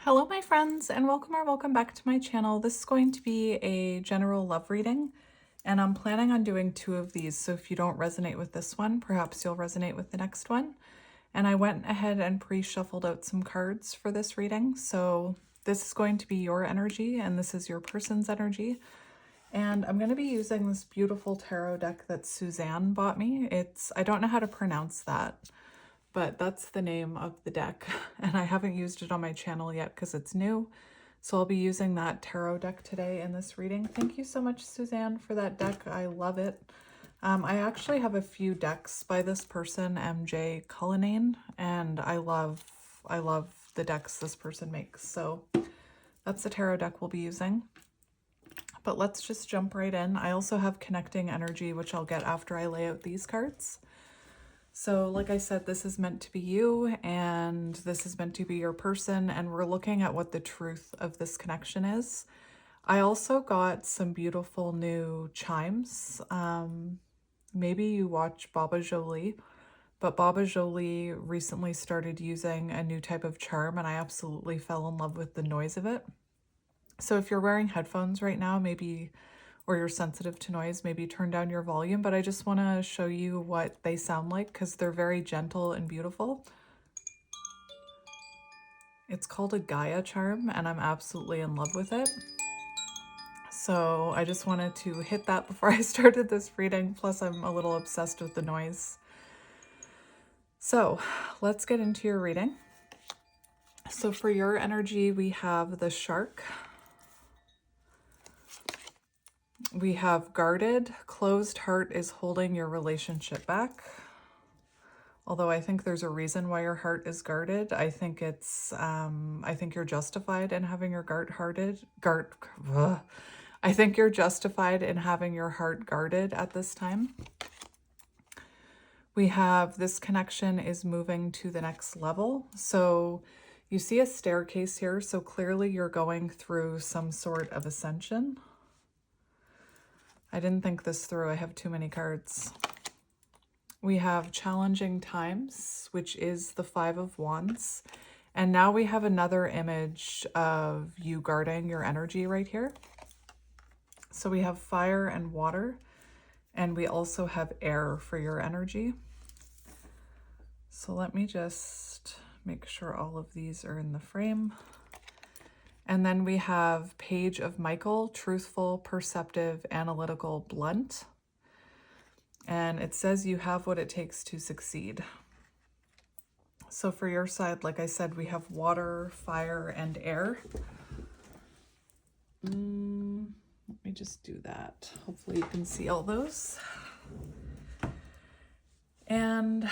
Hello, my friends, and welcome back to my channel. This is going to be a general love reading, and I'm planning on doing two of these. So if you don't resonate with this one, perhaps you'll resonate with the next one. And I went ahead and pre-shuffled out some cards for this reading. So this is going to be your energy, and this is your person's energy. And I'm going to be using this beautiful tarot deck that Suzanne bought me. I don't know how to pronounce that, but that's the name of the deck, and I haven't used it on my channel yet because it's new. So I'll be using that tarot deck today in this reading. Thank you so much, Suzanne, for that deck. I love it. I actually have a few decks by this person, MJ Cullinane, and I love the decks this person makes. So that's the tarot deck we'll be using. But let's just jump right in. I also have connecting energy, which I'll get after I lay out these cards. So like I said, this is meant to be you, and this is meant to be your person, and we're looking at what the truth of this connection is. I also got some beautiful new chimes. Maybe you watch Baba Jolie, but Baba Jolie recently started using a new type of charm, and I absolutely fell in love with the noise of it. So if you're wearing headphones right now, maybe, or you're sensitive to noise, maybe turn down your volume, but I just want to show you what they sound like because they're very gentle and beautiful. It's called a Gaia charm, and I'm absolutely in love with it. So I just wanted to hit that before I started this reading, plus I'm a little obsessed with the noise. So let's get into your reading. So for your energy, we have the shark. We have guarded. Closed heart is holding your relationship back. Although I think there's a reason why your heart is guarded. I think I think you're justified in having your I think you're justified in having your heart guarded at this time. We have this connection is moving to the next level. So you see a staircase here. So clearly you're going through some sort of ascension. I didn't think this through. I have too many cards. We have challenging times, which is the 5 of Wands. And now we have another image of you guarding your energy right here. So we have fire and water, and we also have air for your energy. So let me just make sure all of these are in the frame. And then we have Page of Michael, truthful, perceptive, analytical, blunt. And it says you have what it takes to succeed. So for your side, like I said, we have water, fire, and air. Let me just do that. Hopefully you can see all those. And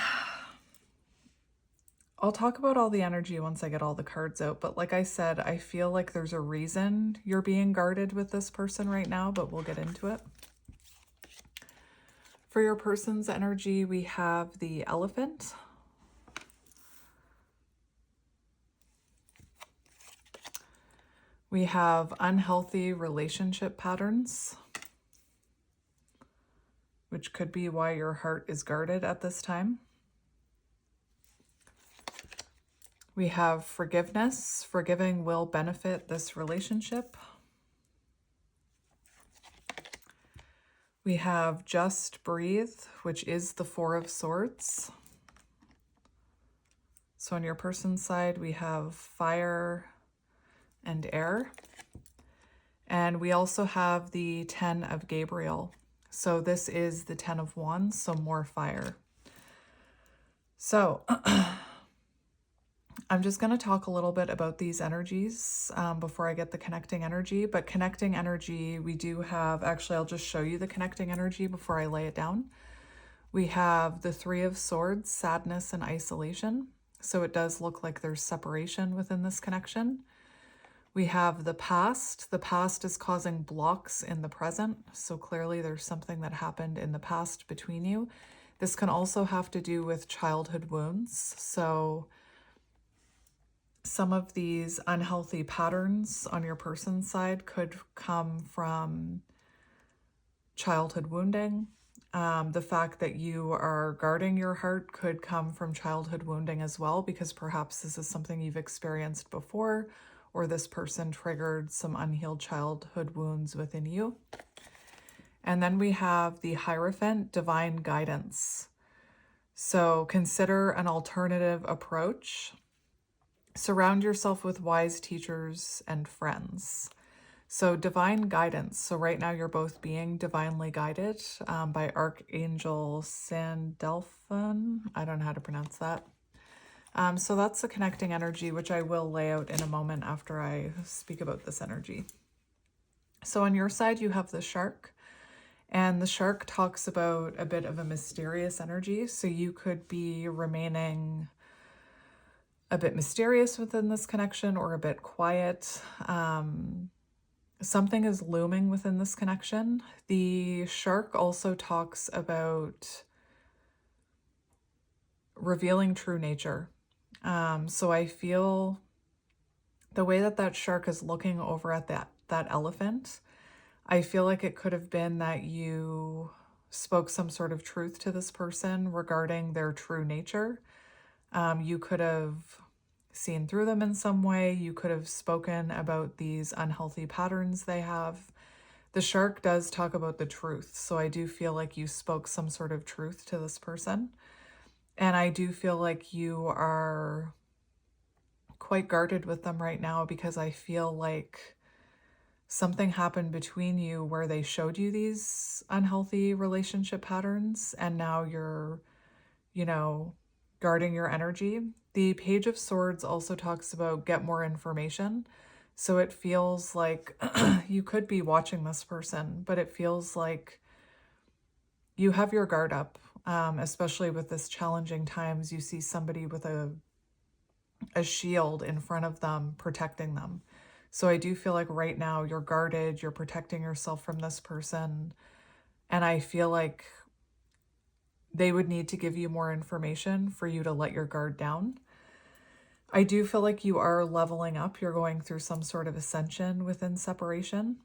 I'll talk about all the energy once I get all the cards out. But like I said, I feel like there's a reason you're being guarded with this person right now, but we'll get into it. For your person's energy, we have the elephant. We have unhealthy relationship patterns, which could be why your heart is guarded at this time. We have forgiveness. Forgiving will benefit this relationship. We have just breathe, which is the 4 of Swords. So on your person's side, we have fire and air. And we also have the 10 of Gabriel. So this is the 10 of Wands, so more fire. So I'm just going to talk a little bit about these energies before I get the connecting energy. But connecting energy, we do have, actually, I'll just show you the connecting energy before I lay it down. We have the 3 of Swords, sadness and isolation. So it does look like there's separation within this connection. We have the past. The past is causing blocks in the present. So clearly there's something that happened in the past between you. This can also have to do with childhood wounds. So some of these unhealthy patterns on your person's side could come from childhood wounding. The fact that you are guarding your heart could come from childhood wounding as well, because perhaps this is something you've experienced before, or this person triggered some unhealed childhood wounds within you. And then we have the Hierophant, divine guidance. So consider an alternative approach. Surround yourself with wise teachers and friends. So divine guidance. So right now you're both being divinely guided by Archangel Sandalphon. I don't know how to pronounce that. So that's the connecting energy, which I will lay out in a moment after I speak about this energy. So on your side, you have the shark. And the shark talks about a bit of a mysterious energy. So you could be remaining a bit mysterious within this connection or a bit quiet. Something is looming within this connection. The shark also talks about revealing true nature. So I feel the way that that shark is looking over at that elephant, I feel like it could have been that you spoke some sort of truth to this person regarding their true nature. You could have seen through them in some way. You could have spoken about these unhealthy patterns they have. The shark does talk about the truth. So I do feel like you spoke some sort of truth to this person. And I do feel like you are quite guarded with them right now because I feel like something happened between you where they showed you these unhealthy relationship patterns and now you're, guarding your energy. The Page of Swords also talks about get more information. So it feels like you could be watching this person, but it feels like you have your guard up, especially with this challenging times. You see somebody with a shield in front of them protecting them. So I do feel like right now you're guarded, you're protecting yourself from this person. And I feel like they would need to give you more information for you to let your guard down. I do feel like you are leveling up. You're going through some sort of ascension within separation.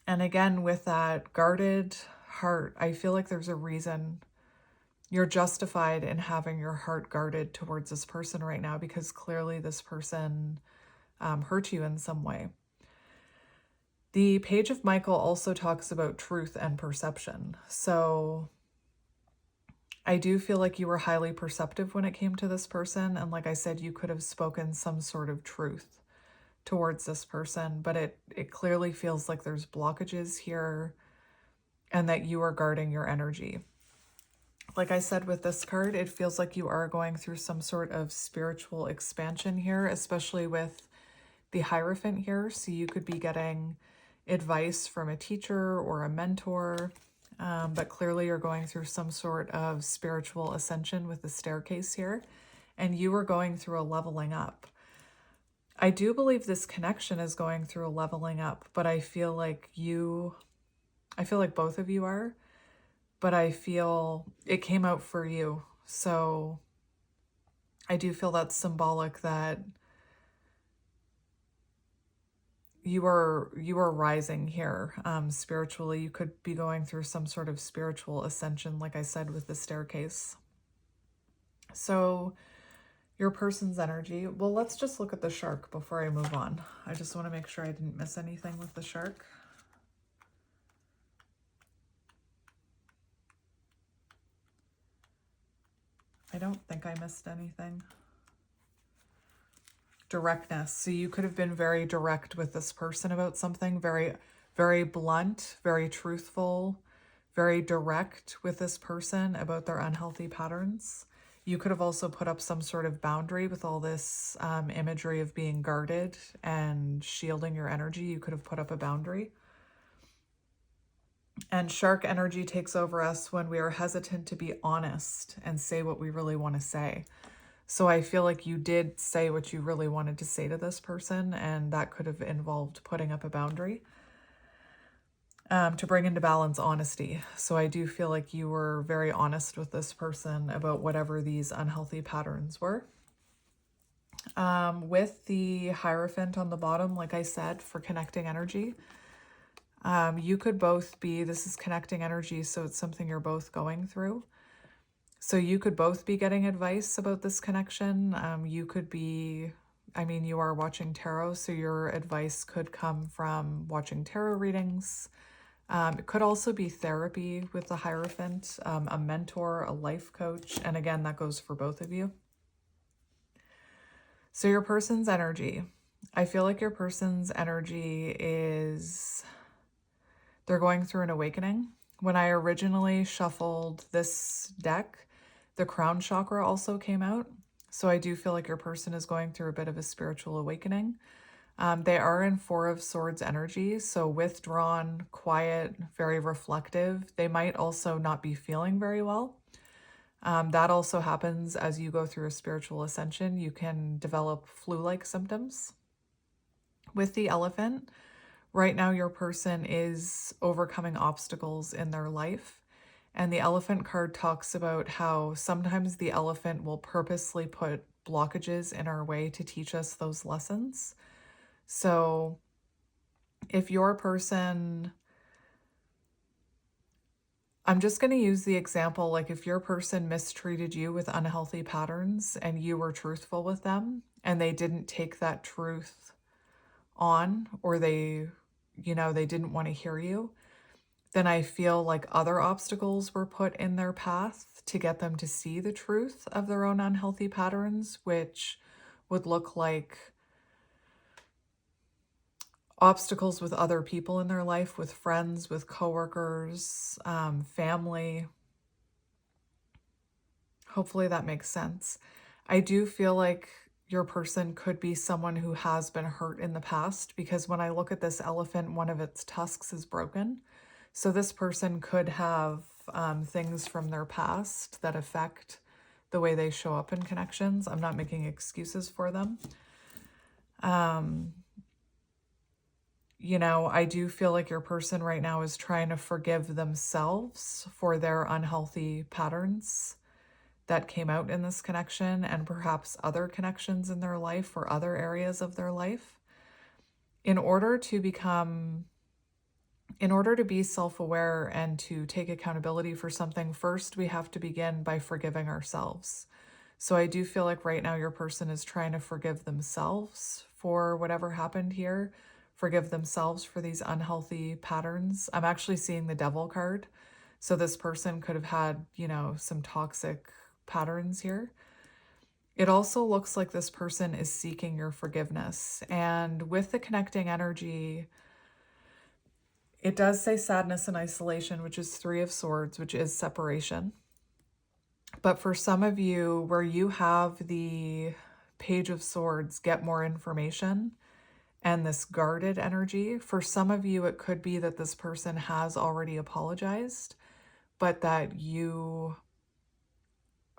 And again, with that guarded heart, I feel like there's a reason you're justified in having your heart guarded towards this person right now because clearly this person hurt you in some way. The Page of Michael also talks about truth and perception. So I do feel like you were highly perceptive when it came to this person. And like I said, you could have spoken some sort of truth towards this person, but it clearly feels like there's blockages here and that you are guarding your energy. Like I said with this card, it feels like you are going through some sort of spiritual expansion here, especially with the Hierophant here. So you could be getting advice from a teacher or a mentor, but clearly you're going through some sort of spiritual ascension with the staircase here, and you are going through a leveling up. I do believe this connection is going through a leveling up, but I feel like both of you are, but I feel it came out for you. So I do feel that's symbolic that you are rising here spiritually. You could be going through some sort of spiritual ascension, like I said, with the staircase. So your person's energy. Well, let's just look at the shark before I move on. I just want to make sure I didn't miss anything with the shark. I don't think I missed anything. Directness. So you could have been very direct with this person about something, very, very blunt, very truthful, very direct with this person about their unhealthy patterns. You could have also put up some sort of boundary with all this imagery of being guarded and shielding your energy. You could have put up a boundary. And shark energy takes over us when we are hesitant to be honest and say what we really want to say. So I feel like you did say what you really wanted to say to this person, and that could have involved putting up a boundary to bring into balance honesty. So I do feel like you were very honest with this person about whatever these unhealthy patterns were. With the Hierophant on the bottom, like I said, for connecting energy, you could both be, this is connecting energy, so it's something you're both going through. So you could both be getting advice about this connection. You could be I mean, you are watching tarot, so your advice could come from watching tarot readings. It could also be therapy with the Hierophant, a mentor, a life coach. And again, that goes for both of you. So your person's energy. I feel like your person's energy is, they're going through an awakening. When I originally shuffled this deck, the crown chakra also came out. So I do feel like your person is going through a bit of a spiritual awakening. They are in Four of Swords energy, so withdrawn, quiet, very reflective. They might also not be feeling very well. That also happens as you go through a spiritual ascension. You can develop flu-like symptoms. With the Elephant, right now your person is overcoming obstacles in their life. And the Elephant card talks about how sometimes the elephant will purposely put blockages in our way to teach us those lessons. So if your person, I'm just going to use the example, like if your person mistreated you with unhealthy patterns and you were truthful with them and they didn't take that truth on, or they didn't want to hear you, then I feel like other obstacles were put in their path to get them to see the truth of their own unhealthy patterns, which would look like obstacles with other people in their life, with friends, with coworkers, family. Hopefully that makes sense. I do feel like your person could be someone who has been hurt in the past, because when I look at this elephant, one of its tusks is broken. So this person could have things from their past that affect the way they show up in connections. I'm not making excuses for them. I do feel like your person right now is trying to forgive themselves for their unhealthy patterns that came out in this connection, and perhaps other connections in their life or other areas of their life. In order to be self-aware and to take accountability for something, first we have to begin by forgiving ourselves. So I do feel like right now your person is trying to forgive themselves for whatever happened here, forgive themselves for these unhealthy patterns. I'm actually seeing the Devil card. So this person could have had, some toxic patterns here. It also looks like this person is seeking your forgiveness. And with the connecting energy, it does say sadness and isolation, which is Three of Swords, which is separation. But for some of you, where you have the Page of Swords, get more information, and this guarded energy, for some of you, it could be that this person has already apologized, but that you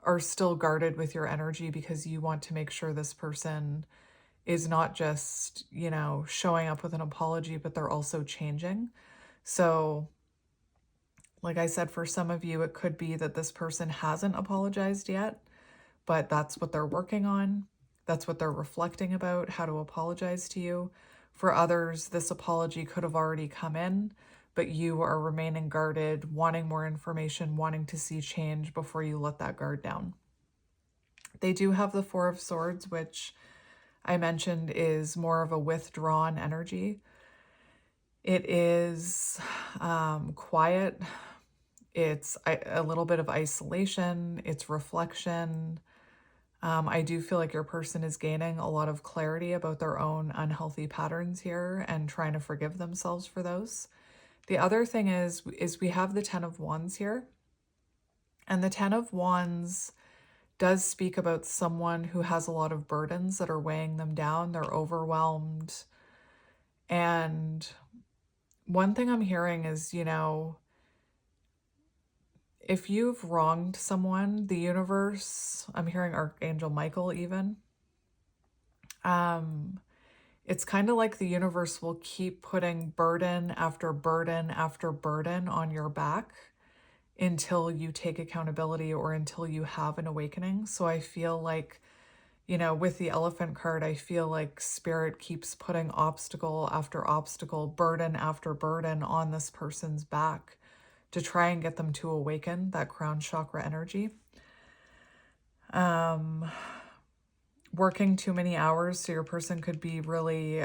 are still guarded with your energy because you want to make sure this person is not just, showing up with an apology, but they're also changing. So, like I said, for some of you, it could be that this person hasn't apologized yet, but that's what they're working on. That's what they're reflecting about, how to apologize to you. For others, this apology could have already come in, but you are remaining guarded, wanting more information, wanting to see change before you let that guard down. They do have the Four of Swords, which I mentioned is more of a withdrawn energy. It is quiet. It's a little bit of isolation. It's reflection. I do feel like your person is gaining a lot of clarity about their own unhealthy patterns here and trying to forgive themselves for those. The other thing is we have the Ten of Wands here. And the Ten of Wands does speak about someone who has a lot of burdens that are weighing them down. They're overwhelmed. And one thing I'm hearing is, if you've wronged someone, the universe, I'm hearing Archangel Michael even, it's kind of like the universe will keep putting burden after burden after burden on your back until you take accountability or until you have an awakening. So I feel like, with the Elephant card, I feel like Spirit keeps putting obstacle after obstacle, burden after burden on this person's back to try and get them to awaken that crown chakra energy. working too many hours. So your person could be really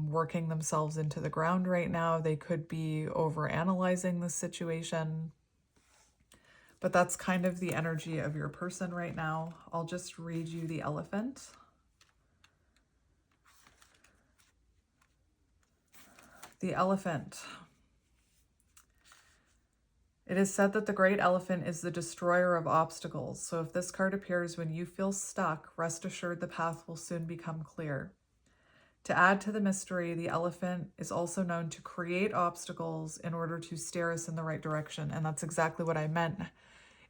working themselves into the ground right now. They could be overanalyzing the situation. But that's kind of the energy of your person right now. I'll just read you the elephant. The elephant. It is said that the great elephant is the destroyer of obstacles. So if this card appears when you feel stuck, rest assured the path will soon become clear. To add to the mystery, the elephant is also known to create obstacles in order to steer us in the right direction. And that's exactly what I meant.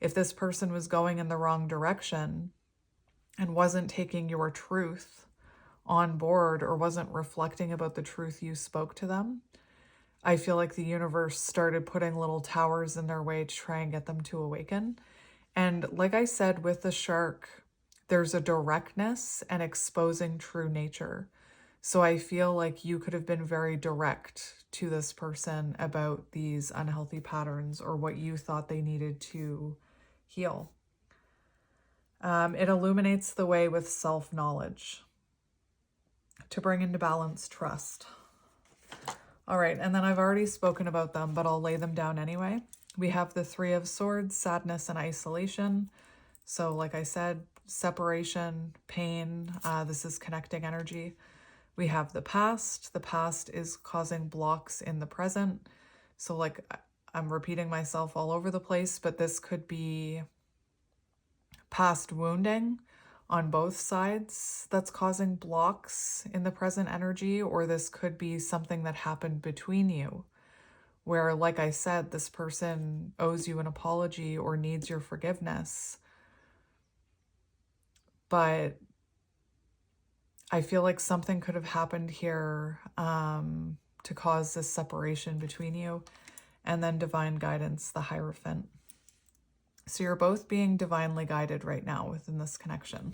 If this person was going in the wrong direction and wasn't taking your truth on board or wasn't reflecting about the truth you spoke to them, I feel like the universe started putting little towers in their way to try and get them to awaken. And like I said, with the shark, there's a directness and exposing true nature. So I feel like you could have been very direct to this person about these unhealthy patterns or what you thought they needed to heal. It illuminates the way with self-knowledge to bring into balance trust. All right, and then I've already spoken about them, but I'll lay them down anyway. We have the Three of Swords, sadness and isolation. So like I said, separation, pain, this is connecting energy. We have the past. The past is causing blocks in the present. So like I'm repeating myself all over the place, but this could be past wounding on both sides that's causing blocks in the present energy, or this could be something that happened between you where, like I said, this person owes you an apology or needs your forgiveness. But I feel like something could have happened here to cause this separation between you. And then divine guidance, the Hierophant. So you're both being divinely guided right now within this connection.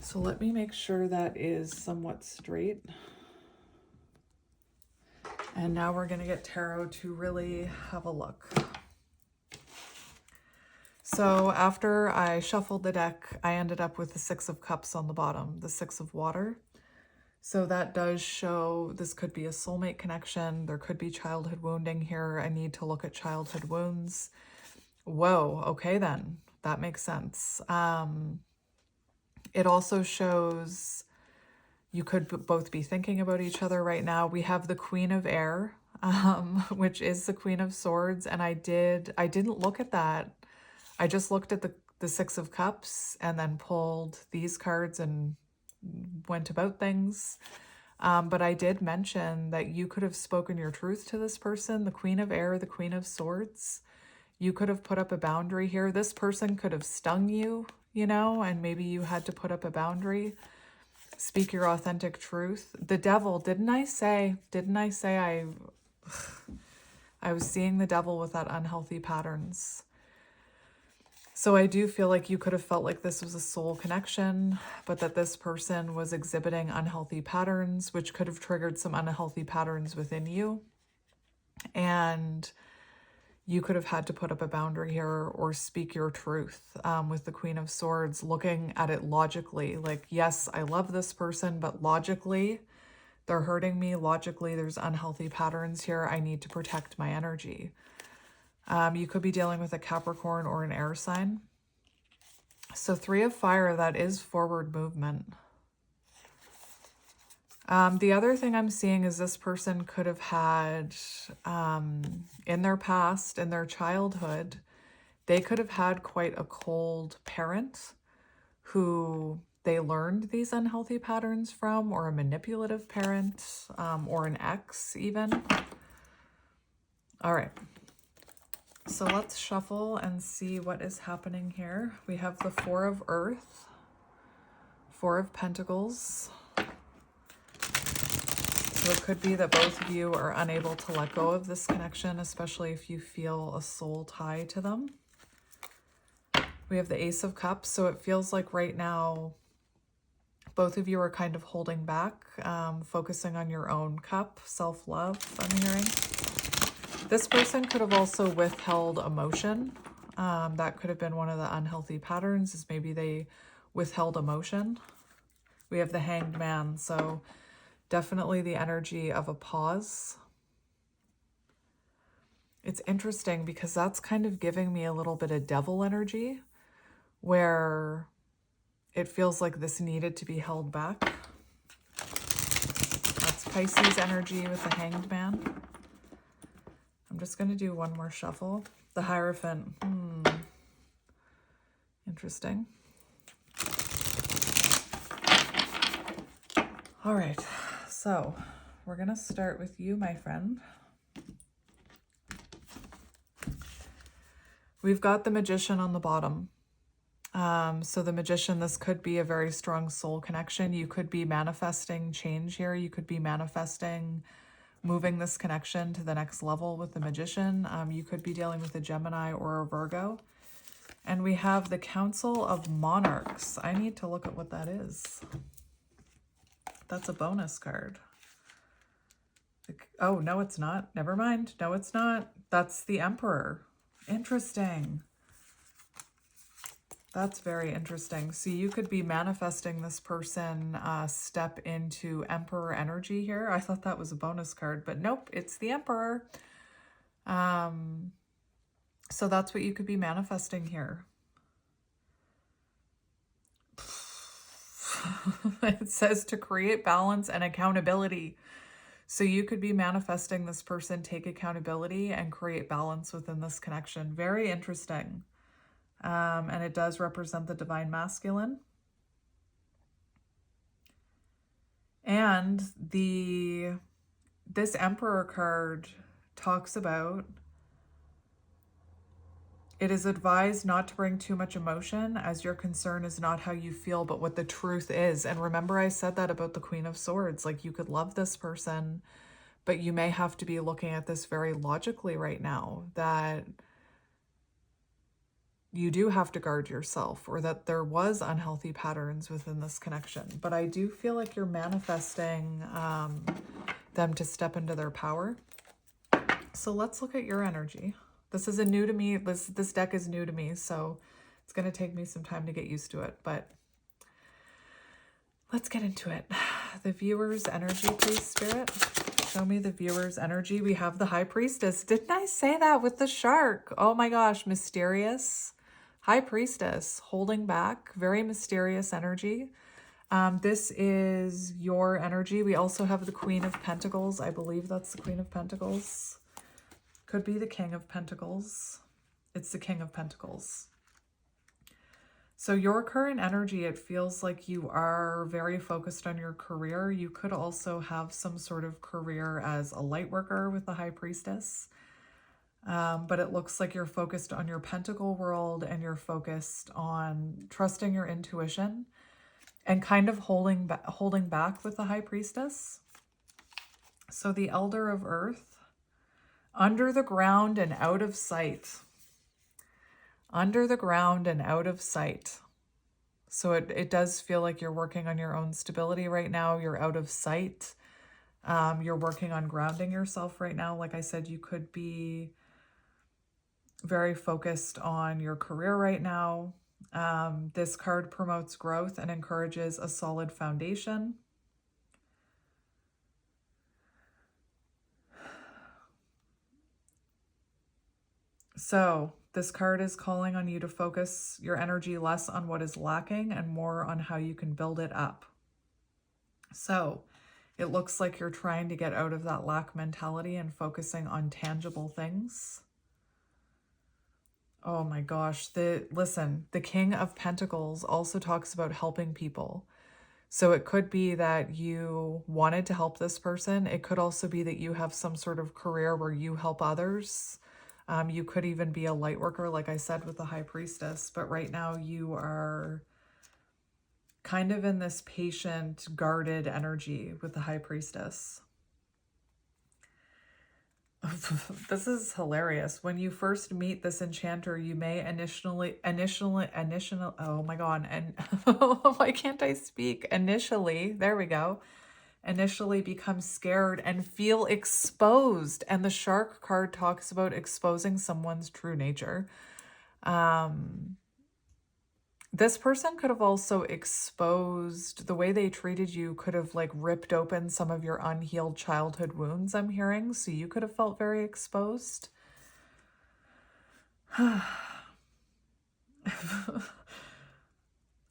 So let me make sure that is somewhat straight. And now we're going to get tarot to really have a look. So after I shuffled the deck, I ended up with the Six of Cups on the bottom, the Six of Water. So that does show this could be a soulmate connection. There could be childhood wounding here. I need to look at childhood wounds. Whoa, okay then. That makes sense. It also shows you could both be thinking about each other right now. We have the Queen of Air, which is the Queen of Swords. And I didn't look at that. I just looked at the Six of Cups and then pulled these cards and went about things. But I did mention that you could have spoken your truth to this person, the Queen of Air, the Queen of Swords. You could have put up a boundary here. This person could have stung you, you know, and maybe you had to put up a boundary. Speak your authentic truth. The Devil, didn't I say I was seeing the Devil with that unhealthy patterns. So I do feel like you could have felt like this was a soul connection, but that this person was exhibiting unhealthy patterns, which could have triggered some unhealthy patterns within you. And you could have had to put up a boundary here or speak your truth with the Queen of Swords, looking at it logically. Like, yes, I love this person, but logically, they're hurting me. Logically, there's unhealthy patterns here. I need to protect my energy. You could be dealing with a Capricorn or an air sign. So Three of Fire, that is forward movement. The other thing I'm seeing is this person could have had, in their past, in their childhood, they could have had quite a cold parent who they learned these unhealthy patterns from, or a manipulative parent, or an ex even. All right. So let's shuffle and see what is happening here. We have the Four of Earth, Four of Pentacles. So it could be that both of you are unable to let go of this connection, especially if you feel a soul tie to them. We have the Ace of Cups. So it feels like right now, both of you are kind of holding back, focusing on your own cup, self-love, I'm hearing. This person could have also withheld emotion. That could have been one of the unhealthy patterns, is maybe they withheld emotion. We have the Hanged Man, so definitely the energy of a pause. It's interesting because that's kind of giving me a little bit of devil energy, where it feels like this needed to be held back. That's Pisces energy with the Hanged Man. I'm just going to do one more shuffle. The Hierophant. Interesting. All right, so we're going to start with you, my friend. We've got the Magician on the bottom. So the Magician, this could be a very strong soul connection. You could be manifesting change here. You could be manifesting moving this connection to the next level with the Magician. You could be dealing with a Gemini or a Virgo. And we have the Council of Monarchs. I need to look at what that is. That's a bonus card. Oh, no, it's not. Never mind. No, it's not. That's the Emperor. Interesting. That's very interesting. So you could be manifesting this person step into Emperor energy here. I thought that was a bonus card, but nope, it's the Emperor. So that's what you could be manifesting here. It says to create balance and accountability. So you could be manifesting this person take accountability and create balance within this connection. Very interesting. And it does represent the divine masculine. And this Emperor card talks about, it is advised not to bring too much emotion, as your concern is not how you feel, but what the truth is. And remember, I said that about the Queen of Swords. Like, you could love this person, but you may have to be looking at this very logically right now, that you do have to guard yourself, or that there was unhealthy patterns within this connection. But I do feel like you're manifesting them to step into their power. So let's look at your energy. This is new to me. This deck is new to me, so it's going to take me some time to get used to it. But let's get into it. The viewer's energy, please, Spirit. Show me the viewer's energy. We have the High Priestess. Didn't I say that with the shark? Oh my gosh, mysterious. High Priestess, holding back, very mysterious energy. This is your energy. We also have the Queen of Pentacles. I believe that's the Queen of Pentacles. Could be the King of Pentacles. It's the King of Pentacles. So your current energy, it feels like you are very focused on your career. You could also have some sort of career as a light worker with the High Priestess. But it looks like you're focused on your pentacle world, and you're focused on trusting your intuition and kind of holding back with the High Priestess. So the Elder of Earth, under the ground and out of sight. Under the ground and out of sight. So it does feel like you're working on your own stability right now. You're out of sight. You're working on grounding yourself right now. Like I said, you could be very focused on your career right now. This card promotes growth and encourages a solid foundation. So this card is calling on you to focus your energy less on what is lacking and more on how you can build it up. So it looks like you're trying to get out of that lack mentality and focusing on tangible things. Oh my gosh. Listen, the King of Pentacles also talks about helping people. So it could be that you wanted to help this person. It could also be that you have some sort of career where you help others. You could even be a light worker, like I said, with the High Priestess. But right now you are kind of in this patient, guarded energy with the High Priestess. This is hilarious. When you first meet this enchanter, you may initially, oh my God, and why can't I speak? Initially, there we go. Initially become scared and feel exposed. And the shark card talks about exposing someone's true nature. This person could have also exposed, the way they treated you could have like ripped open some of your unhealed childhood wounds, I'm hearing. So you could have felt very exposed.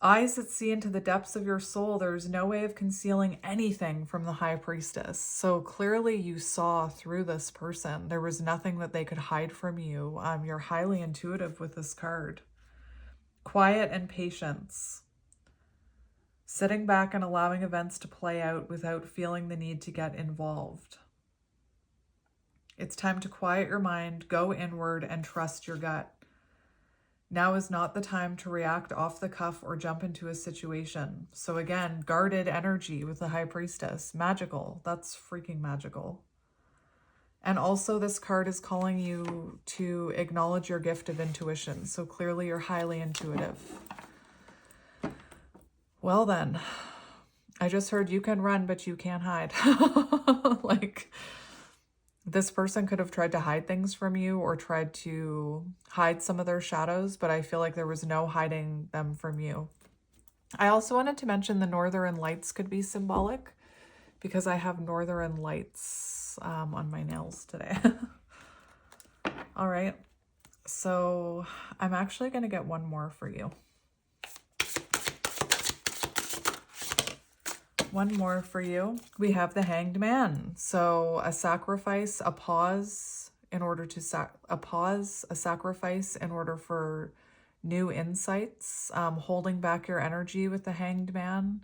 Eyes that see into the depths of your soul. There's no way of concealing anything from the High Priestess. So clearly you saw through this person. There was nothing that they could hide from you. You're highly intuitive with this card. Quiet and patience. Sitting back and allowing events to play out without feeling the need to get involved. It's time to quiet your mind, go inward, and trust your gut. Now is not the time to react off the cuff or jump into a situation. So again, guarded energy with the High Priestess. Magical. That's freaking magical. And also this card is calling you to acknowledge your gift of intuition. So clearly you're highly intuitive. Well then, I just heard you can run, but you can't hide. Like, this person could have tried to hide things from you or tried to hide some of their shadows, but I feel like there was no hiding them from you. I also wanted to mention the Northern Lights could be symbolic because I have Northern Lights on my nails today. All right, so I'm actually going to get one more for you. One more for you. We have the Hanged Man. So a sacrifice, a pause in order to a sacrifice in order for new insights, holding back your energy with the Hanged Man.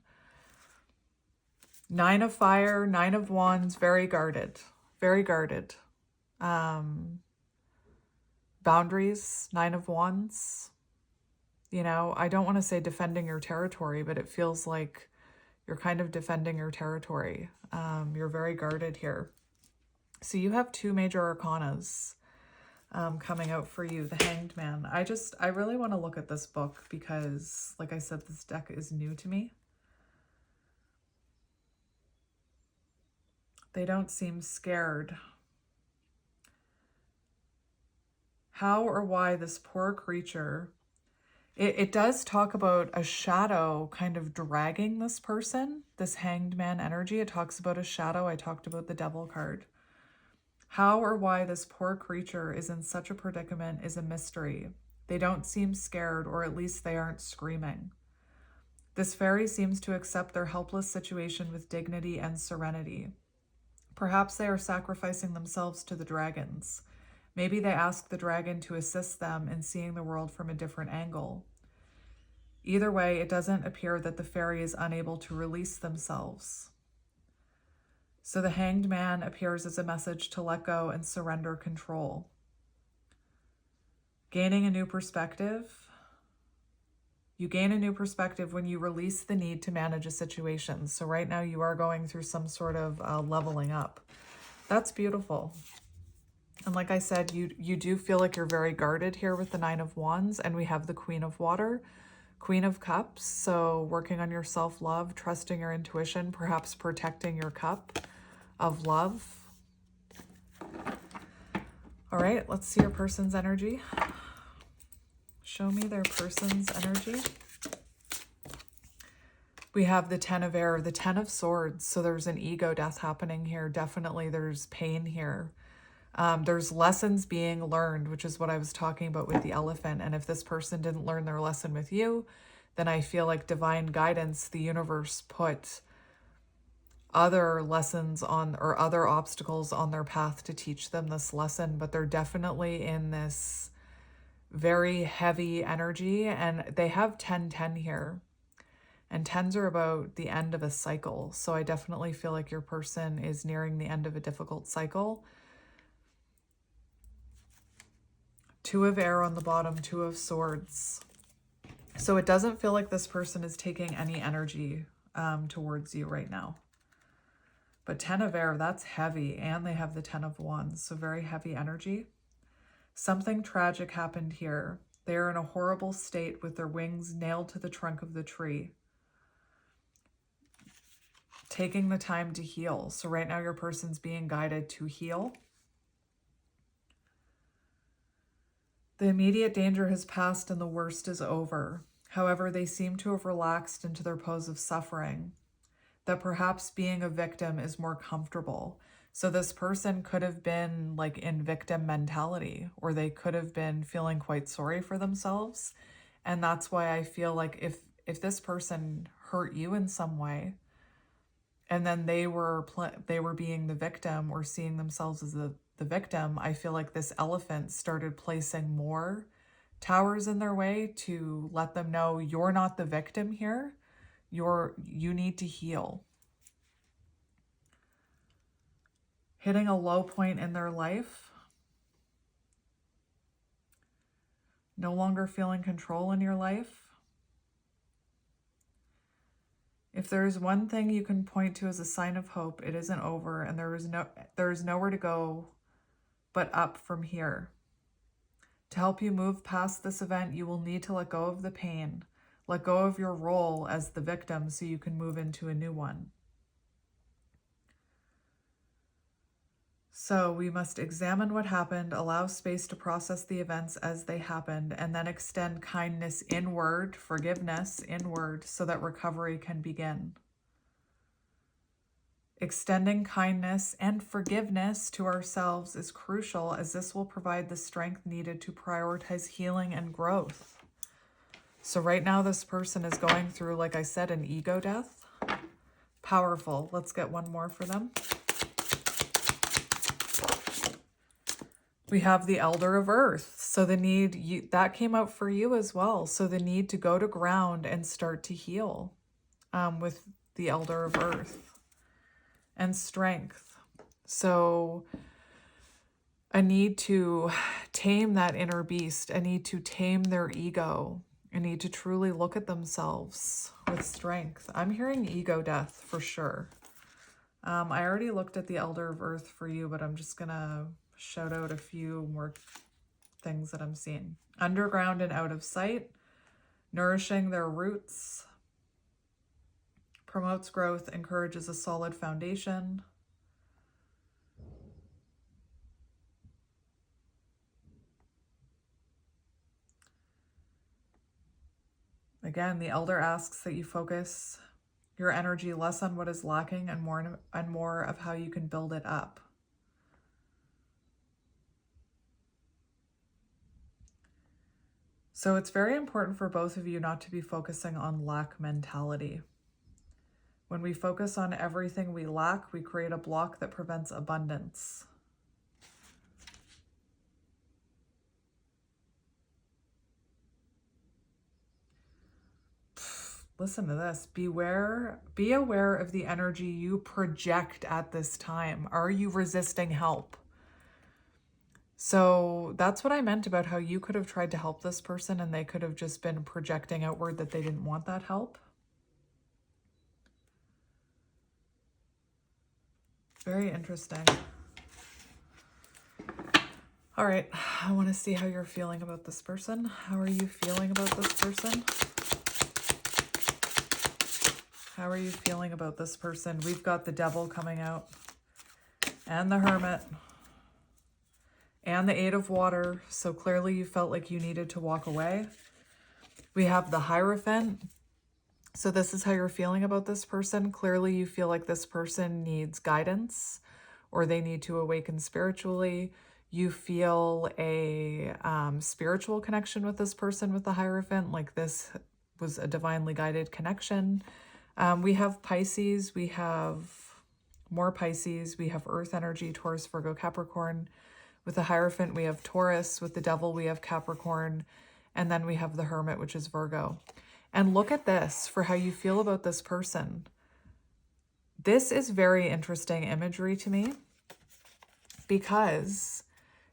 9 of Fire, 9 of Wands, very guarded, very guarded. Boundaries, 9 of Wands. You know, I don't want to say defending your territory, but it feels like you're kind of defending your territory. You're very guarded here. So you have 2 major arcanas coming out for you, the Hanged Man. I really want to look at this book because, like I said, this deck is new to me. They don't seem scared. How or why this poor creature... It does talk about a shadow kind of dragging this person, this Hanged Man energy. It talks about a shadow. I talked about the Devil card. How or why this poor creature is in such a predicament is a mystery. They don't seem scared, or at least they aren't screaming. This fairy seems to accept their helpless situation with dignity and serenity. Perhaps they are sacrificing themselves to the dragons. Maybe they ask the dragon to assist them in seeing the world from a different angle. Either way, it doesn't appear that the fairy is unable to release themselves. So the Hanged Man appears as a message to let go and surrender control. Gaining a new perspective. You gain a new perspective when you release the need to manage a situation. So right now you are going through some sort of leveling up. That's beautiful. And like I said, you do feel like you're very guarded here with the 9 of Wands, and we have the Queen of Water, Queen of Cups. So working on your self-love, trusting your intuition, perhaps protecting your cup of love. All right, let's see your person's energy. Show me their person's energy. We have the 10 of Air, the 10 of Swords. So there's an ego death happening here. Definitely there's pain here. There's lessons being learned, which is what I was talking about with the elephant. And if this person didn't learn their lesson with you, then I feel like divine guidance, the universe put other lessons on, or other obstacles on their path to teach them this lesson. But they're definitely in this very heavy energy, and they have 10-10 here. And 10s are about the end of a cycle. So I definitely feel like your person is nearing the end of a difficult cycle. 2 of Air on the bottom, 2 of Swords. So it doesn't feel like this person is taking any energy towards you right now. But 10 of Air, that's heavy. And they have the 10 of Wands, so very heavy energy. Something tragic happened here. They are in a horrible state with their wings nailed to the trunk of the tree. Taking the time to heal. So right now your person's being guided to heal. The immediate danger has passed and the worst is over. However, they seem to have relaxed into their pose of suffering, that perhaps being a victim is more comfortable. So this person could have been like in victim mentality, or they could have been feeling quite sorry for themselves. And that's why I feel like if this person hurt you in some way, and then they were being the victim or seeing themselves as the victim, I feel like this elephant started placing more towers in their way to let them know you're not the victim here. You need to heal. Hitting a low point in their life. No longer feeling control in your life. If there is one thing you can point to as a sign of hope, it isn't over, and there is nowhere to go but up from here. To help you move past this event, you will need to let go of the pain, let go of your role as the victim so you can move into a new one. So we must examine what happened, allow space to process the events as they happened, and then extend kindness inward, forgiveness inward, so that recovery can begin. Extending kindness and forgiveness to ourselves is crucial, as this will provide the strength needed to prioritize healing and growth. So right now this person is going through, like I said, an ego death. Powerful. Let's get one more for them. We have the Elder of Earth. So the need, that came out for you as well. So the need to go to ground and start to heal with the Elder of Earth. And strength. So a need to tame that inner beast, a need to tame their ego, a need to truly look at themselves with strength. I'm hearing ego death for sure. I already looked at the Elder of Earth for you, but I'm just gonna shout out a few more things that I'm seeing. Underground and out of sight, nourishing their roots, promotes growth, encourages a solid foundation. Again, the elder asks that you focus your energy less on what is lacking and more of how you can build it up. So it's very important for both of you not to be focusing on lack mentality. When we focus on everything we lack, we create a block that prevents abundance. Listen to this. Be aware of the energy you project at this time. Are you resisting help? So that's what I meant about how you could have tried to help this person and they could have just been projecting outward that they didn't want that help. Very interesting. All right, I want to see how you're feeling about this person. How are you feeling about this person? How are you feeling about this person? We've got the Devil coming out, and the Hermit, and the Eight of Water. So clearly you felt like you needed to walk away. We have the Hierophant. So this is how you're feeling about this person. Clearly you feel like this person needs guidance, or they need to awaken spiritually. You feel a spiritual connection with this person with the Hierophant, like this was a divinely guided connection. We have Pisces, we have more Pisces, we have Earth energy, Taurus, Virgo, Capricorn. With the Hierophant, we have Taurus. With the Devil, we have Capricorn. And then we have the Hermit, which is Virgo. And look at this for how you feel about this person. This is very interesting imagery to me because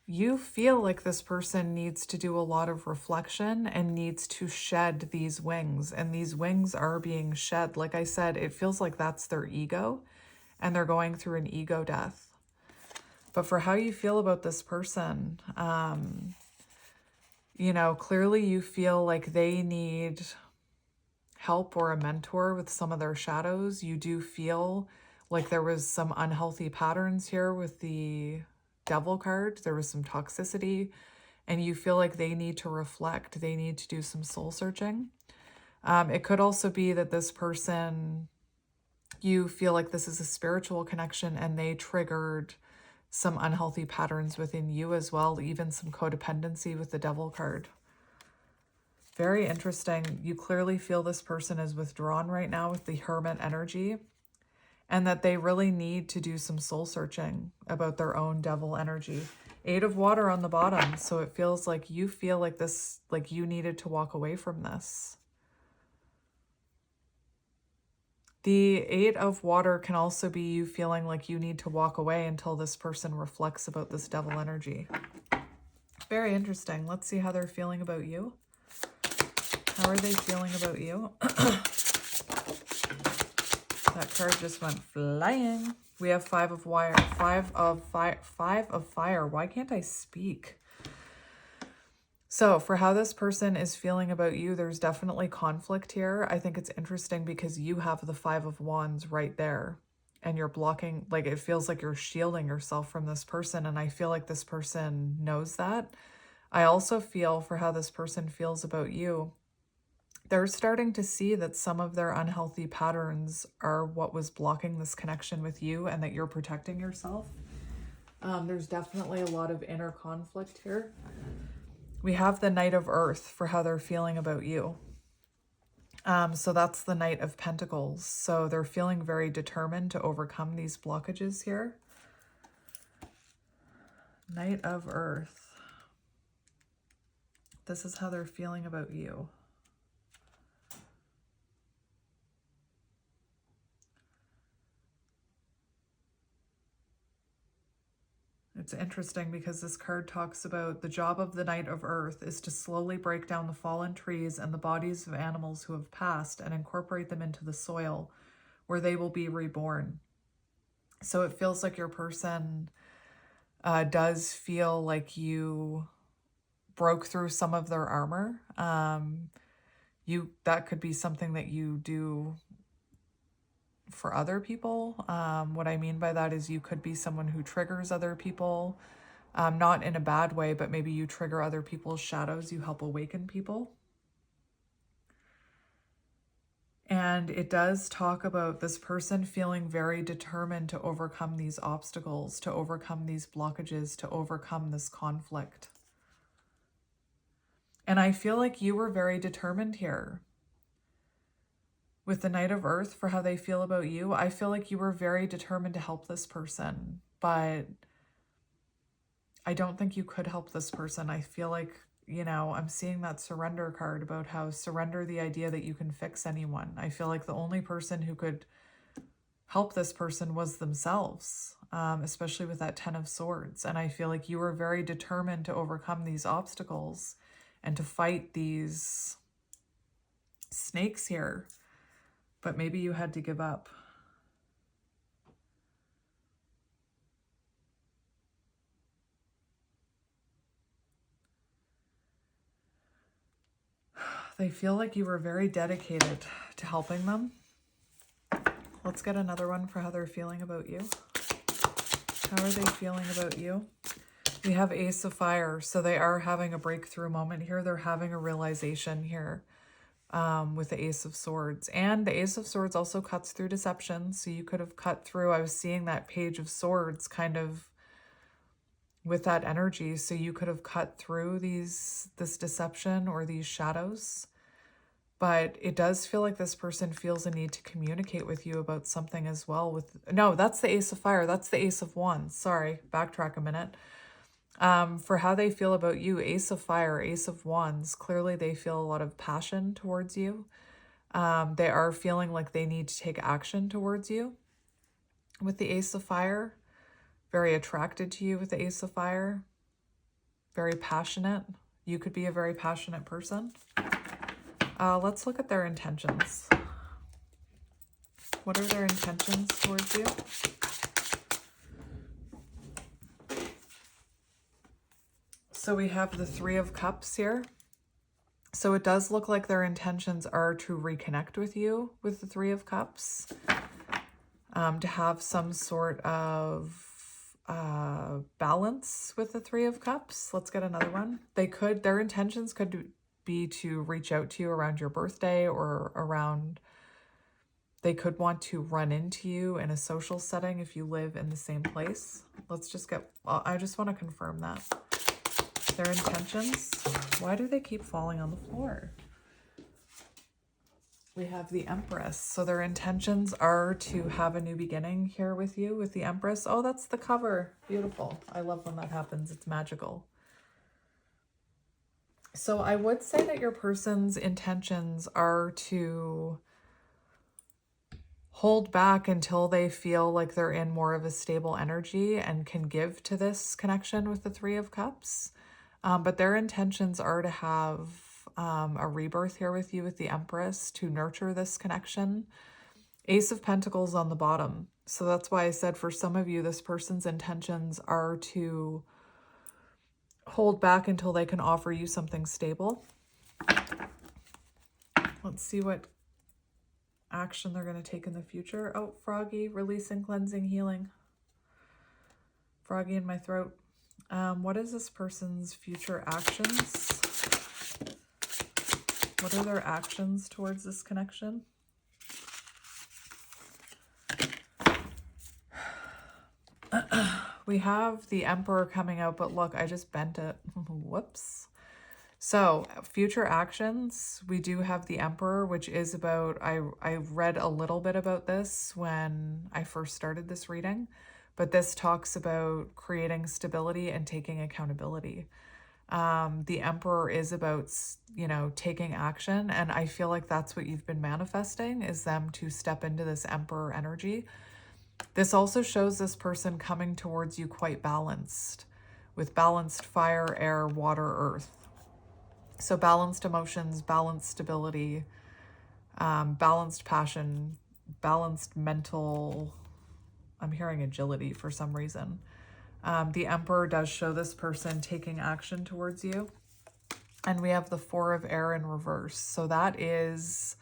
you feel like this person needs to do a lot of reflection and needs to shed these wings. And these wings are being shed. Like I said, it feels like that's their ego and they're going through an ego death. But for how you feel about this person, you know, clearly you feel like they need help or a mentor with some of their shadows. You do feel like there was some unhealthy patterns here with the Devil card. There was some toxicity and you feel like they need to reflect. They need to do some soul searching. It could also be that this person, you feel like this is a spiritual connection and they triggered some unhealthy patterns within you as well, even some codependency with the Devil card. Very interesting. You clearly feel this person is withdrawn right now with the Hermit energy, and that they really need to do some soul searching about their own Devil energy. 8 of Water on the bottom. So it feels like you feel like this, like you needed to walk away from this. The 8 of Water can also be you feeling like you need to walk away until this person reflects about this Devil energy. Very interesting. Let's see how they're feeling about you. How are they feeling about you? That card just went flying. We have 5 of Fire. 5 of Fire. Why can't I speak? So for how this person is feeling about you, there's definitely conflict here. I think it's interesting because you have the 5 of Wands right there and you're blocking, like it feels like you're shielding yourself from this person. And I feel like this person knows that. I also feel for how this person feels about you, they're starting to see that some of their unhealthy patterns are what was blocking this connection with you and that you're protecting yourself. There's definitely a lot of inner conflict here. We have the Knight of Earth for how they're feeling about you. So that's the Knight of Pentacles. So they're feeling very determined to overcome these blockages here. Knight of Earth. This is how they're feeling about you. It's interesting because this card talks about the job of the Knight of Earth is to slowly break down the fallen trees and the bodies of animals who have passed and incorporate them into the soil where they will be reborn. So it feels like your person does feel like you broke through some of their armor. That could be something that you do for other people. What I mean by that is you could be someone who triggers other people, not in a bad way, but maybe you trigger other people's shadows. You help awaken people. And it does talk about this person feeling very determined to overcome these obstacles, to overcome these blockages, to overcome this conflict. And I feel like you were very determined here. With the Knight of Earth for how they feel about you, I feel like you were very determined to help this person, but I don't think you could help this person. I feel like, you know, I'm seeing that surrender card about how surrender the idea that you can fix anyone. I feel like the only person who could help this person was themselves, especially with that 10 of Swords. And I feel like you were very determined to overcome these obstacles and to fight these snakes here. But maybe you had to give up. They feel like you were very dedicated to helping them. Let's get another one for how they're feeling about you. How are they feeling about you? We have Ace of Fire. So they are having a breakthrough moment here. They're having a realization here. With the Ace of Swords. And the Ace of Swords also cuts through deception. So you could have cut through, I was seeing that Page of Swords kind of with that energy. So you could have cut through this deception or these shadows. But it does feel like this person feels a need to communicate with you about something as well. No, that's the Ace of Fire. That's the Ace of Wands. Sorry, backtrack a minute. For how they feel about you, Ace of Fire, Ace of Wands, clearly they feel a lot of passion towards you. They are feeling like they need to take action towards you. With the Ace of Fire, very attracted to you with the Ace of Fire, very passionate. You could be a very passionate person. Let's look at their intentions. What are their intentions towards you? So we have the 3 of Cups here. So it does look like their intentions are to reconnect with you with the 3 of Cups, to have some sort of balance with the 3 of Cups. Let's get another one. Their intentions could be to reach out to you around your birthday or around, they could want to run into you in a social setting if you live in the same place. Let's just get, I just want to confirm that. Their intentions, why do they keep falling on the floor? We have the Empress. So their intentions are to have a new beginning here with you with the Empress. Oh, that's the cover. Beautiful. I love when that happens. It's magical. So I would say that your person's intentions are to hold back until they feel like they're in more of a stable energy and can give to this connection with the Three of Cups. But their intentions are to have a rebirth here with you with the Empress to nurture this connection. Ace of Pentacles on the bottom. So that's why I said for some of you, this person's intentions are to hold back until they can offer you something stable. Let's see what action they're going to take in the future. Oh, Froggy, releasing, cleansing, healing. Froggy in my throat. What is this person's future actions? What are their actions towards this connection? We have the Emperor coming out, but look, I just bent it. Whoops. So future actions, we do have the Emperor, which is about, I read a little bit about this when I first started this reading, but this talks about creating stability and taking accountability. The Emperor is about, you know, taking action. And I feel like that's what you've been manifesting, is them to step into this Emperor energy. This also shows this person coming towards you quite balanced, with balanced fire, air, water, earth. So balanced emotions, balanced stability, balanced passion, balanced mental, I'm hearing agility for some reason. The Emperor does show this person taking action towards you. And we have the Four of Air in reverse. So that is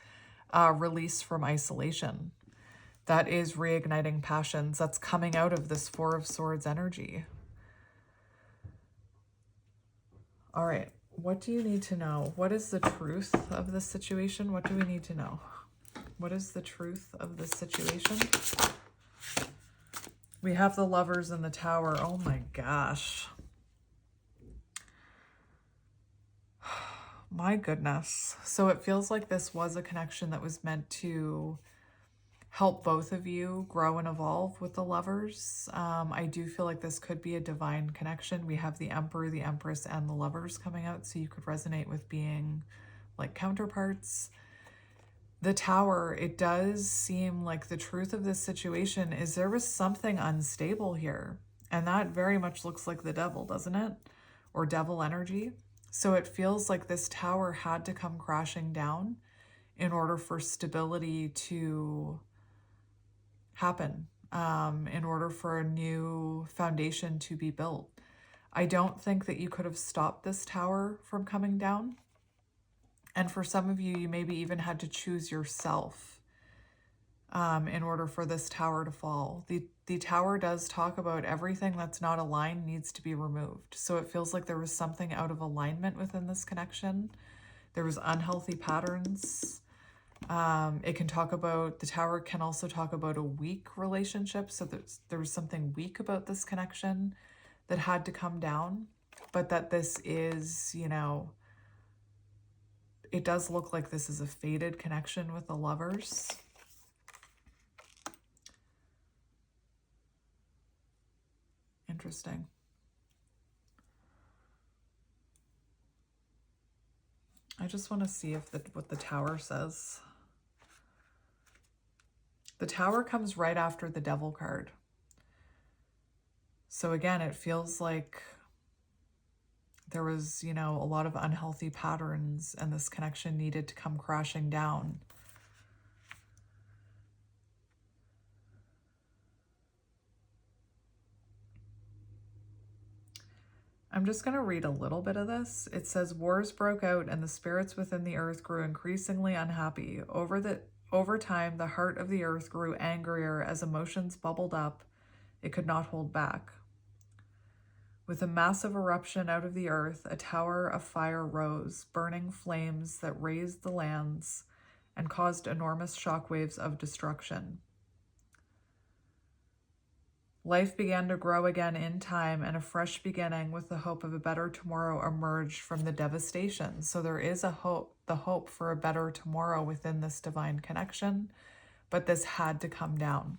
release from isolation. That is reigniting passions. That's coming out of this Four of Swords energy. All right. What do you need to know? What is the truth of this situation? What do we need to know? What is the truth of this situation? We have the Lovers in the Tower. Oh my gosh. My goodness. So it feels like this was a connection that was meant to help both of you grow and evolve with the Lovers. I do feel like this could be a divine connection. We have the Emperor, the Empress, and the Lovers coming out, so you could resonate with being like counterparts. The Tower, it does seem like the truth of this situation is there was something unstable here. And that very much looks like the devil, doesn't it? Or devil energy. So it feels like this Tower had to come crashing down in order for stability to happen, in order for a new foundation to be built. I don't think that you could have stopped this Tower from coming down. And for some of you, you maybe even had to choose yourself in order for this Tower to fall. The Tower does talk about everything that's not aligned needs to be removed. So it feels like there was something out of alignment within this connection. There was unhealthy patterns. It can talk about, the Tower can also talk about a weak relationship. So there was something weak about this connection that had to come down, but that this is, you know, it does look like this is a fated connection with the Lovers. Interesting. I just want to see if what the Tower says. The Tower comes right after the Devil card. So again, it feels like there was, you know, a lot of unhealthy patterns and this connection needed to come crashing down. I'm just going to read a little bit of this. It says, wars broke out and the spirits within the earth grew increasingly unhappy. Over time, the heart of the earth grew angrier as emotions bubbled up. It could not hold back. With a massive eruption out of the earth, a tower of fire rose, burning flames that razed the lands and caused enormous shockwaves of destruction. Life began to grow again in time, and a fresh beginning with the hope of a better tomorrow emerged from the devastation. So there is a hope, the hope for a better tomorrow within this divine connection, but this had to come down.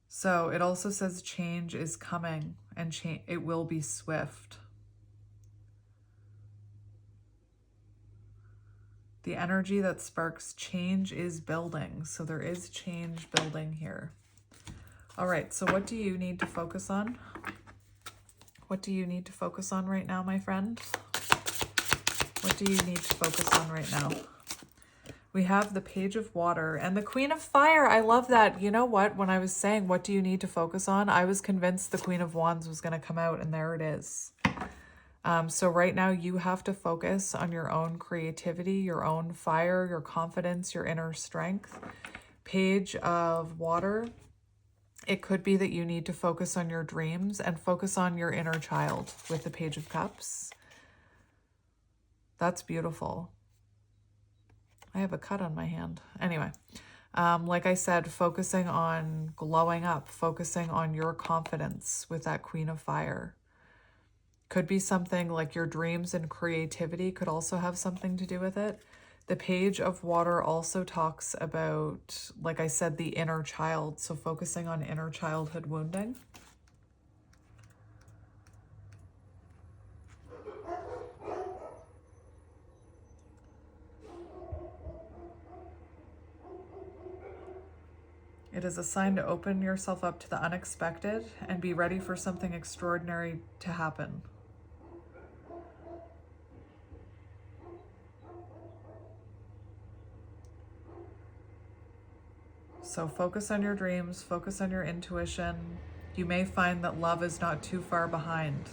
So it also says change is coming, and it will be swift. The energy that sparks change is building. So there is change building here. All right, so what do you need to focus on? What do you need to focus on right now, my friend? What do you need to focus on right now? We have the Page of Water and the Queen of Fire. I love that. You know what? When I was saying, what do you need to focus on? I was convinced the Queen of Wands was going to come out, and there it is. So right now you have to focus on your own creativity, your own fire, your confidence, your inner strength. Page of Water. It could be that you need to focus on your dreams and focus on your inner child with the Page of Cups. That's beautiful. I have a cut on my hand. Anyway, like I said, focusing on glowing up, focusing on your confidence with that Queen of Fire. Could be something like your dreams and creativity could also have something to do with it. The Page of Water also talks about, like I said, the inner child. So focusing on inner childhood wounding. It is a sign to open yourself up to the unexpected and be ready for something extraordinary to happen. So focus on your dreams, focus on your intuition. You may find that love is not too far behind.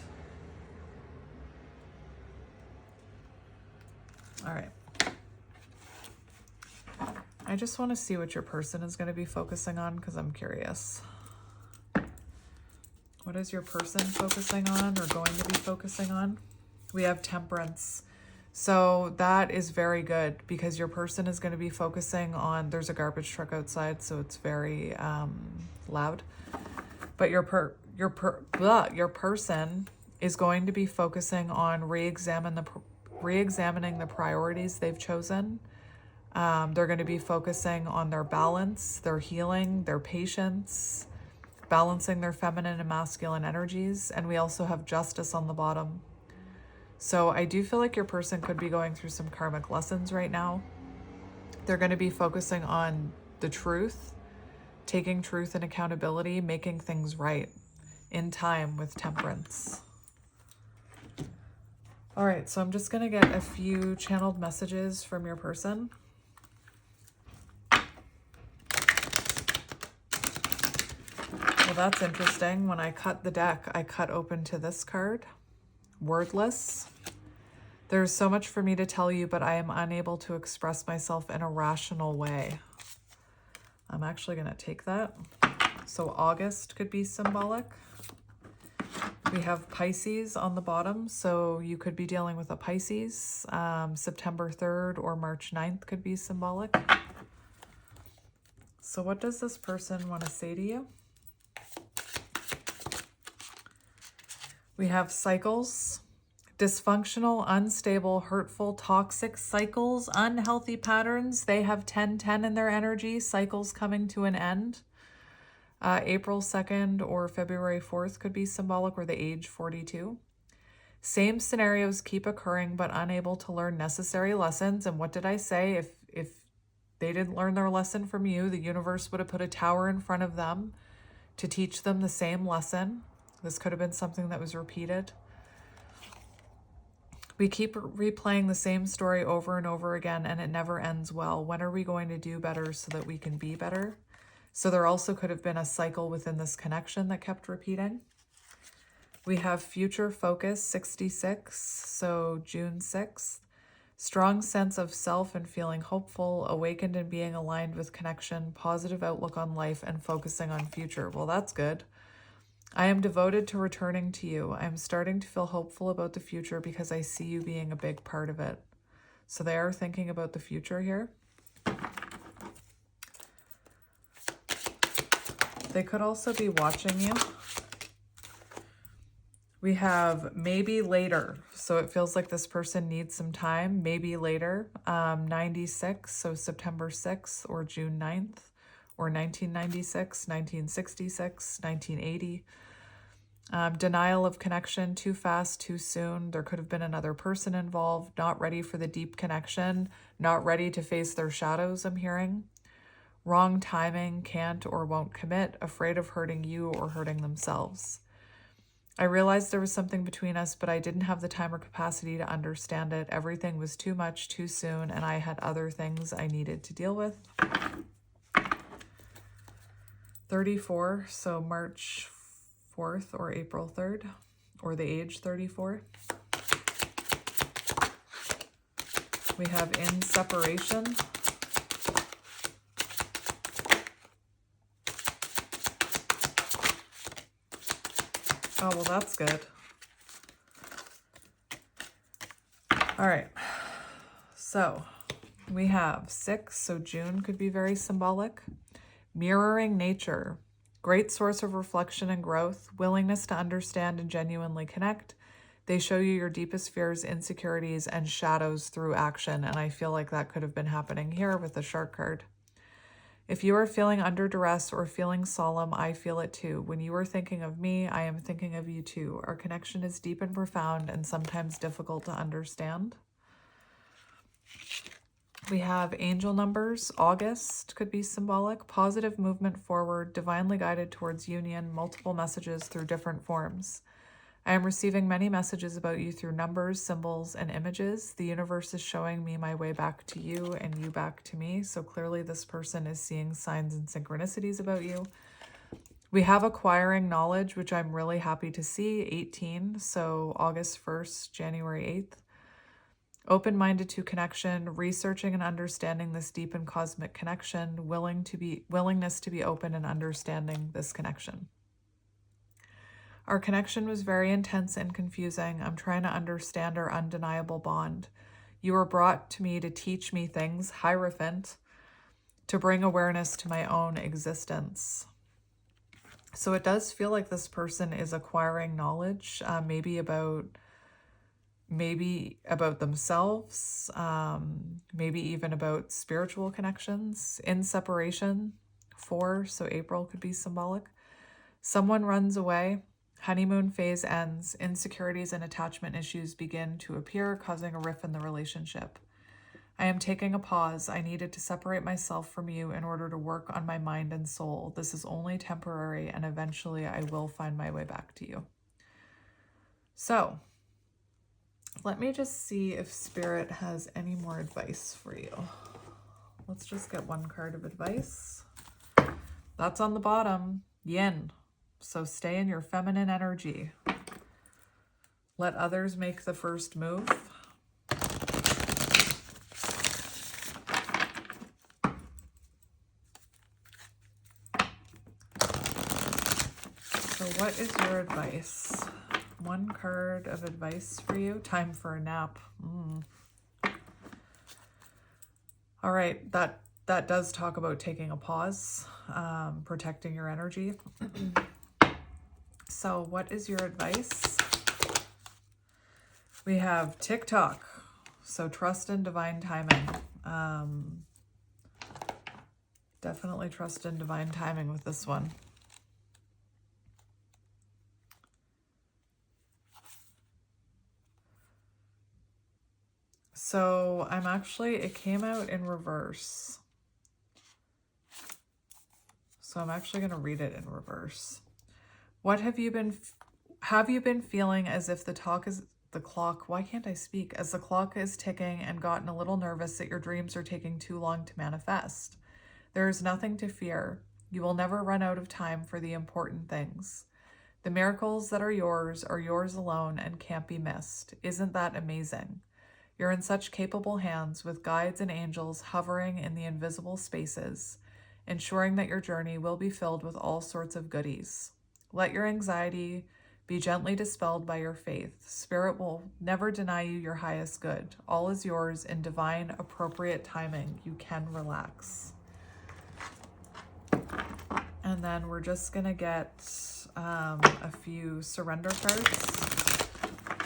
All right. I just want to see what your person is going to be focusing on because I'm curious. What is your person focusing on or going to be focusing on? We have Temperance. So that is very good because your person is going to be focusing on, there's a garbage truck outside, so it's very loud. But your person is going to be focusing on re-examining the priorities they've chosen. They're going to be focusing on their balance, their healing, their patience, balancing their feminine and masculine energies. And we also have Justice on the bottom. So I do feel like your person could be going through some karmic lessons right now. They're going to be focusing on the truth, taking truth and accountability, making things right in time with Temperance. All right, so I'm just going to get a few channeled messages from your person. Well, that's interesting. When I cut the deck, I cut open to this card. Wordless. There's so much for me to tell you, but I am unable to express myself in a rational way. I'm actually going to take that. So August could be symbolic. We have Pisces on the bottom, so you could be dealing with a Pisces. September 3rd or March 9th could be symbolic. So what does this person want to say to you? We have cycles, dysfunctional, unstable, hurtful, toxic cycles, unhealthy patterns. They have 10-10 in their energy, cycles coming to an end. April 2nd or February 4th could be symbolic, or the age 42. Same scenarios keep occurring, but unable to learn necessary lessons. And what did I say? If they didn't learn their lesson from you, the universe would have put a tower in front of them to teach them the same lesson. This could have been something that was repeated. We keep replaying the same story over and over again, and it never ends well. When are we going to do better so that we can be better? So there also could have been a cycle within this connection that kept repeating. We have future focus 66, so June 6th. Strong sense of self and feeling hopeful, awakened and being aligned with connection, positive outlook on life, and focusing on future. Well, that's good. I am devoted to returning to you. I am starting to feel hopeful about the future because I see you being a big part of it. So they are thinking about the future here. They could also be watching you. We have maybe later. So it feels like this person needs some time. Maybe later. 96, so September 6th or June 9th, or 1996, 1966, 1980. Denial of connection, too fast, too soon. There could have been another person involved, not ready for the deep connection, not ready to face their shadows, I'm hearing. Wrong timing, can't or won't commit, afraid of hurting you or hurting themselves. I realized there was something between us, but I didn't have the time or capacity to understand it. Everything was too much, too soon, and I had other things I needed to deal with. 34, so March 4th or April 3rd, or the age 34. We have in separation. Oh, well, that's good. All right. So we have 6, so June could be very symbolic. Mirroring nature, great source of reflection and growth, willingness to understand and genuinely connect. They show you your deepest fears, insecurities, and shadows through action. And I feel like that could have been happening here with the shark card. If you are feeling under duress or feeling solemn, I feel it too. When you are thinking of me, I am thinking of you too. Our connection is deep and profound and sometimes difficult to understand. We have angel numbers. August could be symbolic. Positive movement forward, divinely guided towards union, multiple messages through different forms. I am receiving many messages about you through numbers, symbols, and images. The universe is showing me my way back to you and you back to me. So clearly this person is seeing signs and synchronicities about you. We have acquiring knowledge, which I'm really happy to see. 18, so August 1st, January 8th. Open-minded to connection, researching and understanding this deep and cosmic connection, willingness to be open and understanding this connection. Our connection was very intense and confusing. I'm trying to understand our undeniable bond. You were brought to me to teach me things, Hierophant, to bring awareness to my own existence. So it does feel like this person is acquiring knowledge, maybe about themselves, maybe even about spiritual connections. In separation, 4, so April could be symbolic. Someone runs away. Honeymoon phase ends. Insecurities and attachment issues begin to appear, causing a rift in the relationship. I am taking a pause. I needed to separate myself from you in order to work on my mind and soul. This is only temporary, and eventually I will find my way back to you. So, let me just see if Spirit has any more advice for you. Let's just get one card of advice. That's on the bottom. Yin. So stay in your feminine energy. Let others make the first move. So what is your advice? One card of advice for you. Time for a nap. All right, that does talk about taking a pause, protecting your energy. So what is your advice? We have TikTok. So trust in divine timing. Definitely trust in divine timing with this one. So it came out in reverse. So I'm actually going to read it in reverse. What have you been feeling as if the clock, why can't I speak? As the clock is ticking and gotten a little nervous that your dreams are taking too long to manifest. There is nothing to fear. You will never run out of time for the important things. The miracles that are yours alone and can't be missed. Isn't that amazing? You're in such capable hands with guides and angels hovering in the invisible spaces, ensuring that your journey will be filled with all sorts of goodies. Let your anxiety be gently dispelled by your faith. Spirit will never deny you your highest good. All is yours in divine, appropriate timing. You can relax. And then we're just going to get a few surrender cards.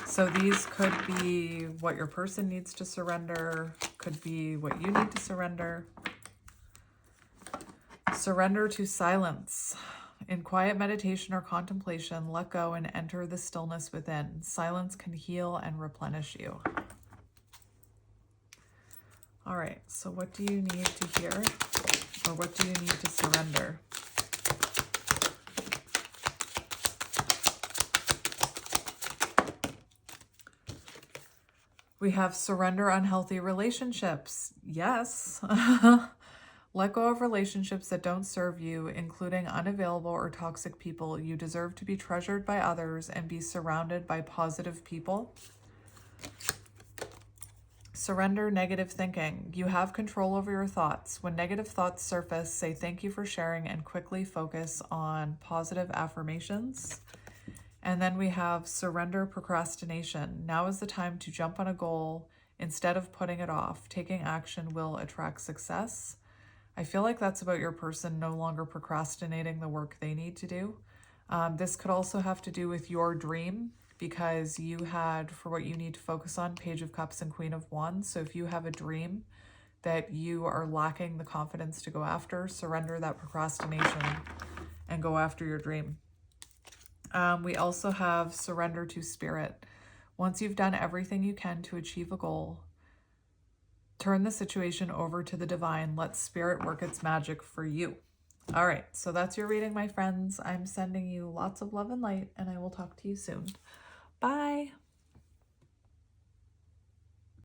So these could be what your person needs to surrender, could be what you need to surrender. Surrender to silence. In quiet meditation or contemplation, let go and enter the stillness within. Silence can heal and replenish you. All right, so what do you need to hear? Or what do you need to surrender? We have surrender unhealthy relationships. Yes. Let go of relationships that don't serve you, including unavailable or toxic people. You deserve to be treasured by others and be surrounded by positive people. Surrender negative thinking. You have control over your thoughts. When negative thoughts surface, say thank you for sharing and quickly focus on positive affirmations. And then we have surrender procrastination. Now is the time to jump on a goal instead of putting it off. Taking action will attract success. I feel like that's about your person no longer procrastinating the work they need to do. This could also have to do with your dream, because you had, for what you need to focus on, Page of Cups and Queen of Wands. So if you have a dream that you are lacking the confidence to go after, surrender that procrastination and go after your dream. We also have surrender to spirit. Once you've done everything you can to achieve a goal, turn the situation over to the divine. Let spirit work its magic for you. All right, so that's your reading, my friends. I'm sending you lots of love and light, and I will talk to you soon. Bye.